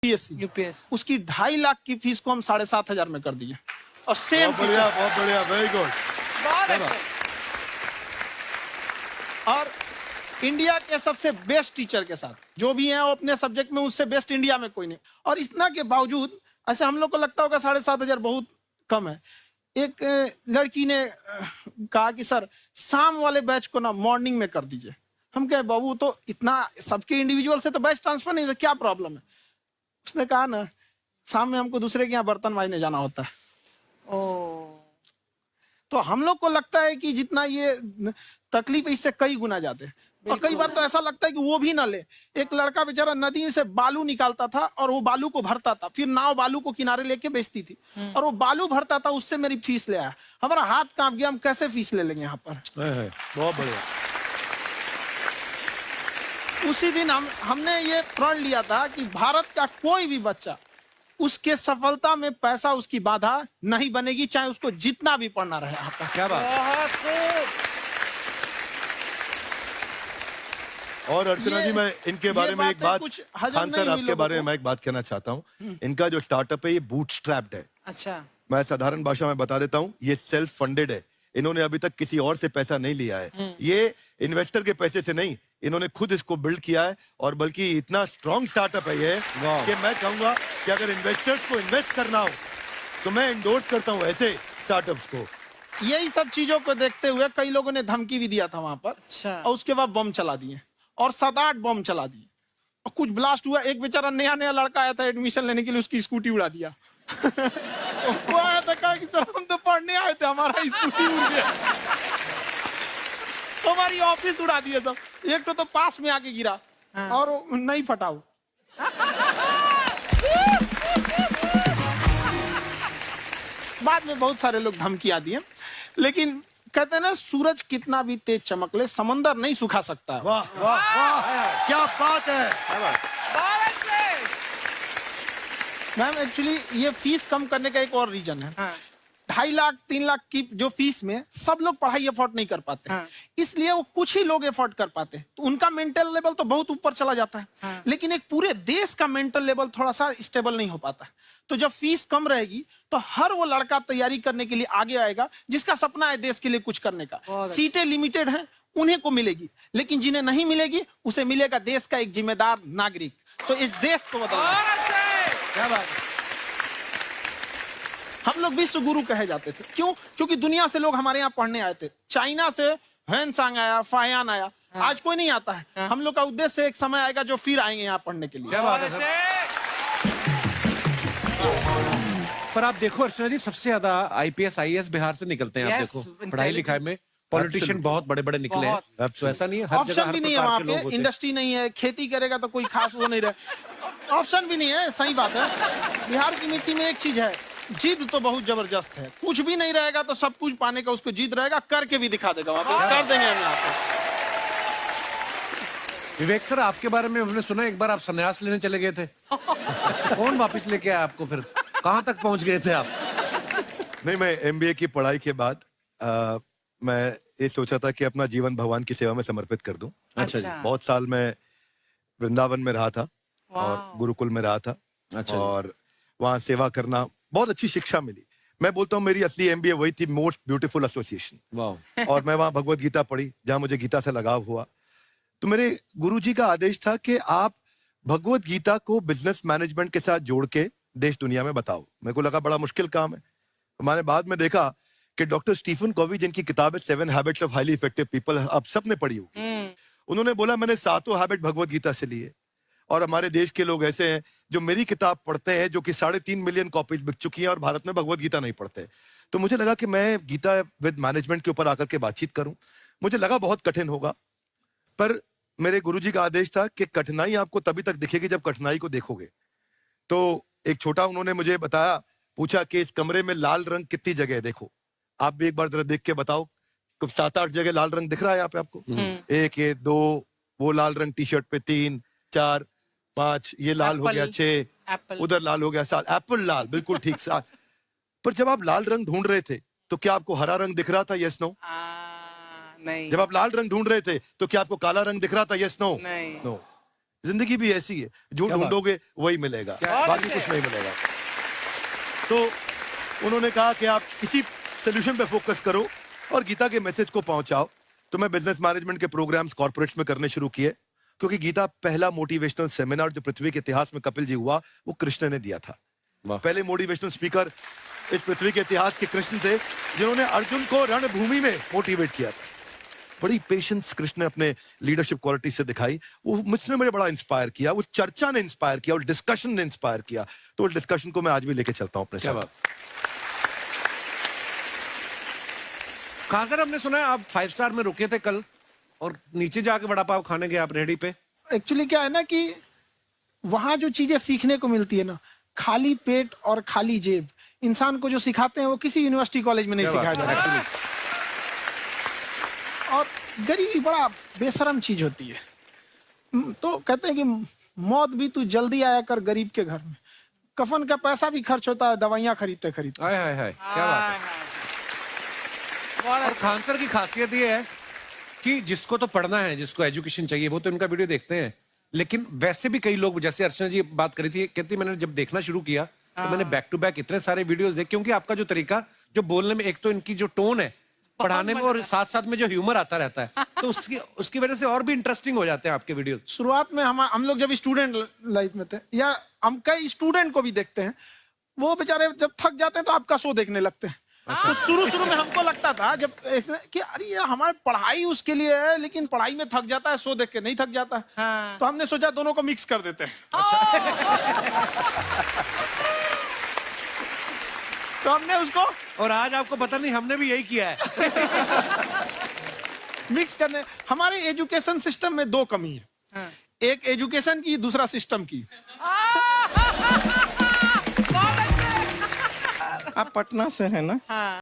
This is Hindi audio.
यूपीएससी यूपीएस उसकी 2.5 लाख की फीस को हम 7,500 में कर दिए। और सेम बहुत बढ़िया, वेरी गुड। बहुत अच्छा। और इंडिया के सबसे बेस्ट टीचर के साथ जो भी हैं वो अपने सब्जेक्ट में उससे बेस्ट इंडिया में कोई नहीं। और इतना के बावजूद ऐसे हम लोग को लगता होगा 7,500 बहुत कम है। एक लड़की ने कहा कि सर शाम वाले बैच को ना मॉर्निंग में कर दीजिए। हम कहे बाबू तो इतना सबके इंडिविजुअल से तो बैच ट्रांसफर नहीं, क्या प्रॉब्लम है? उसने कहा ना शाम में हमको दूसरे के यहाँ बर्तन मांजने जाना होता है। तो हम लोग को लगता है कि जितना ये तकलीफ इससे कई गुना जाते हैं। और कई बार तो ऐसा लगता है कि वो भी ना ले। एक लड़का बेचारा नदी से बालू निकालता था और वो बालू को भरता था, फिर नाव बालू को किनारे लेके बेचती थी और वो बालू भरता था, उससे मेरी फीस ले आया। हमारा हाथ कांप गया, हम कैसे फीस ले लेंगे यहाँ पर। बहुत बढ़िया। उसी दिन हमने ये प्रण लिया था कि भारत का कोई भी बच्चा उसके सफलता में पैसा उसकी बाधा नहीं बनेगी, चाहे उसको जितना भी पढ़ना रहे यहाँ पर। क्या बात। और अर्चना जी, मैं इनके बारे में एक बात, खान सर आपके बारे में मैं एक बात कहना चाहता हूँ। इनका जो स्टार्टअप है ये बूटस्ट्रैप्ड है। अच्छा, मैं साधारण भाषा में बता देता हूँ, ये सेल्फ फंडेड है। इन्होंने अभी तक किसी और से पैसा नहीं लिया है। ये इन्वेस्टर के पैसे से नहीं, इन्होंने खुद इसको बिल्ड किया है। और बल्कि इतना स्ट्रॉन्ग स्टार्टअप है ये कि मैं कहूंगा कि अगर इन्वेस्टर्स को इन्वेस्ट करना हो तो मैं इंडोर्स करता हूँ ऐसे स्टार्टअप्स को। यही सब चीजों को देखते हुए कई लोगों ने धमकी भी दिया था वहां पर। अच्छा। और उसके बाद बम चला दिए और 7-8 बम चला दिए और कुछ ब्लास्ट हुआ। एक बेचारा नया लड़का आया था एडमिशन लेने के लिए, उसकी स्कूटी उड़ा दिया। वो आया था, कहा कि सर हम तो पढ़ने आए थे, हमारा स्कूटी उड़ गया। हमारी ऑफिस उड़ा दिए सब। एक तो पास में आके गिरा और नहीं फटा वो। बाद में बहुत सारे लोग धमकियां दिए, लेकिन कहते हैं ना सूरज कितना भी तेज चमक ले समंदर नहीं सुखा सकता। वाह वाह वाह, क्या बात है। मैम एक्चुअली ये फीस कम करने का एक और रीजन है। 2.5 लाख 3 लाख की जो फीस में सब लोग पढ़ाई अफोर्ड नहीं कर पाते। इसलिए वो कुछ ही लोग अफोर्ड कर पाते हैं, तो उनका मेंटल लेवल तो बहुत ऊपर चला जाता है। लेकिन एक पूरे देश का मेंटल लेवल थोड़ा सा स्टेबल नहीं हो पाता। तो जब फीस कम रहेगी तो हर वो लड़का तैयारी करने के लिए आगे आएगा जिसका सपना है देश के लिए कुछ करने का। सीटें लिमिटेड हैं, उन्हें को मिलेगी, लेकिन जिन्हें नहीं मिलेगी उसे मिलेगा देश का एक जिम्मेदार नागरिक। तो इस देश को बदलना। क्या बात है। हम लोग विश्व गुरु कहे जाते थे, क्यों? क्योंकि दुनिया से लोग हमारे यहाँ पढ़ने आए थे। चाइना से ह्वेनसांग आया, फायान आया, आज कोई नहीं आता है। हम लोग का उद्देश्य एक समय आएगा जो फिर आएंगे यहाँ पढ़ने के लिए। क्या बात है। पर आप देखो अर्चना जी, सबसे ज्यादा आईपीएस आईएएस बिहार से निकलते हैं। आप देखो पढ़ाई लिखाई में पॉलिटिशियन बहुत बड़े बड़े निकले हैं। तो ऐसा नहीं है, हर जगह ऑप्शन भी नहीं है वहाँ पे, इंडस्ट्री नहीं है, खेती करेगा तो कोई खास वो नहीं रहे। ऑप्शन भी नहीं है, सही बात है। बिहार की मिट्टी में एक चीज है, जिद तो बहुत जबरदस्त है। कुछ भी नहीं रहेगा तो सब कुछ पाने का उसको जिद रहेगा, करके भी दिखा देगा। वहाँ पे कर देंगे हम आपको। विवेक सर, आपके बारे में हमने सुना एक बार आप संन्यास लेने चले गए थे। कौन वापस लेके आया आपको? फिर कहाँ तक पहुंच गए थे आप? नहीं, मैं एमबीए की पढ़ाई के बाद मैं ये सोचा था कि अपना जीवन भगवान की सेवा में समर्पित कर दूं। अच्छा। बहुत साल मैं वृंदावन में रहा था और गुरुकुल में रहा था। अच्छा। और वहाँ सेवा करना, बहुत अच्छी शिक्षा मिली। मैं बोलता हूँ मेरी असली एमबीए वही थी, मोस्ट ब्यूटीफुल एसोसिएशन। वाह। और मैं वहाँ भगवत गीता पढ़ी, जहाँ मुझे गीता से लगाव हुआ। तो मेरे गुरुजी का आदेश था कि आप भगवत गीता को बिजनेस मैनेजमेंट के साथ जोड़ के देश दुनिया में बताओ। मेरे को लगा बड़ा मुश्किल काम है। मैंने बाद में देखा कि डॉक्टर स्टीफन कॉवी, जिनकी किताब है 7 habits of highly effective people, आप सबने पढ़ी होगी। उन्होंने बोला मैंने 7 हैबिट भगवत गीता से लिए। और हमारे देश के लोग ऐसे हैं जो मेरी किताब पढ़ते हैं, जो कि 3.5 मिलियन कॉपीज बिक चुकी हैं, और भारत में भगवत गीता नहीं पढ़ते। तो मुझे लगा कि मैं गीता विद मैनेजमेंट के ऊपर आकर के बातचीत करूं। मुझे लगा बहुत कठिन होगा, पर मेरे गुरुजी का आदेश था कि कठिनाई आपको तभी तक दिखेगी जब कठिनाई को देखोगे। तो एक छोटा उन्होंने मुझे बताया, पूछा कि इस कमरे में लाल रंग कितनी जगह है, देखो आप भी एक बार जरा देख के बताओ। 7-8 जगह लाल रंग दिख रहा है यहाँ पे आपको? 1 ये 2, वो लाल रंग टी शर्ट पे 3 4 5, ये लाल हो गया 6, उधर लाल हो गया 7, एप्पल लाल, बिल्कुल ठीक 7। पर जब आप लाल रंग ढूंढ रहे थे तो क्या आपको हरा रंग दिख रहा था? Yes no? नहीं। जब आप लाल रंग ढूंढ रहे थे तो क्या आपको काला रंग दिख रहा था? Yes no? नहीं। नो। जिंदगी भी ऐसी है, जो क्या बात? ढूंढोगे वही मिलेगा, बाकी कुछ नहीं मिलेगा। तो उन्होंने कहा कि आप इसी सोल्यूशन पे फोकस करो और गीता के मैसेज को पहुंचाओ। तो मैं बिजनेस मैनेजमेंट के प्रोग्राम्स कॉर्पोरेट्स में करने शुरू किए, क्योंकि गीता पहला मोटिवेशनल सेमिनार जो पृथ्वी के इतिहास में कपिल जी हुआ, वो कृष्ण ने दिया था। वाह। पहले मोटिवेशनल स्पीकर इस पृथ्वी के इतिहास के कृष्ण थे, जिन्होंने अर्जुन को रणभूमि में मोटिवेट किया था। बड़ी पेशेंस कृष्ण ने अपने लीडरशिप क्वालिटी से दिखाई, वो मुझसे मुझे बड़ा इंस्पायर किया, वो चर्चा ने इंस्पायर किया और डिस्कशन ने इंस्पायर किया। तो उस डिस्कशन को मैं आज भी लेके चलता हूं अपने साथ। कहाँ सर, हमने सुना है आप 5 स्टार में रुके थे कल और नीचे जाके वड़ा पाव खाने गए आप रेहड़ी पे। एक्चुअली क्या है ना कि वहां जो चीजें सीखने को मिलती है ना, खाली पेट और खाली जेब इंसान को जो सिखाते हैं वो किसी यूनिवर्सिटी कॉलेज में नहीं सिखाया जाता। और गरीबी बड़ा बेशरम चीज होती है। तो कहते हैं कि मौत भी तू जल्दी आया कर गरीब के घर में, कफन का पैसा भी खर्च होता है दवाइयां खरीदते खरीदते। हाय हाय हाय, क्या बात है। और खान सर की खासियत ये है कि जिसको तो पढ़ना है, जिसको एजुकेशन चाहिए, वो तो इनका वीडियो देखते हैं, लेकिन वैसे भी कई लोग, जैसे अर्चना जी बात करी थी, कहती मैंने जब देखना शुरू किया तो मैंने बैक टू बैक इतने सारे वीडियोस देखे, क्योंकि आपका जो तरीका जो बोलने में, एक तो इनकी जो टोन है पढ़ाने में, और साथ साथ में जो ह्यूमर आता रहता है, तो उसकी वजह से और भी इंटरेस्टिंग हो जाते हैं आपके वीडियो। शुरुआत में हम लोग जब स्टूडेंट लाइफ में थे, या हम कई स्टूडेंट को भी देखते हैं, वो बेचारे जब थक जाते हैं तो आपका शो देखने लगते हैं। तो शुरू में हमको लगता था जब कि अरे यार हमारी पढ़ाई उसके लिए है, लेकिन पढ़ाई में थक जाता है, शो देख के नहीं थक जाता है। हाँ। तो हमने सोचा दोनों को मिक्स कर देते हैं। तो हमने उसको, और आज आपको पता नहीं, हमने भी यही किया है। मिक्स करने। हमारे एजुकेशन सिस्टम में 2 कमी है। हाँ। एक एजुकेशन की, दूसरा सिस्टम की। आप पटना से है ना? हाँ।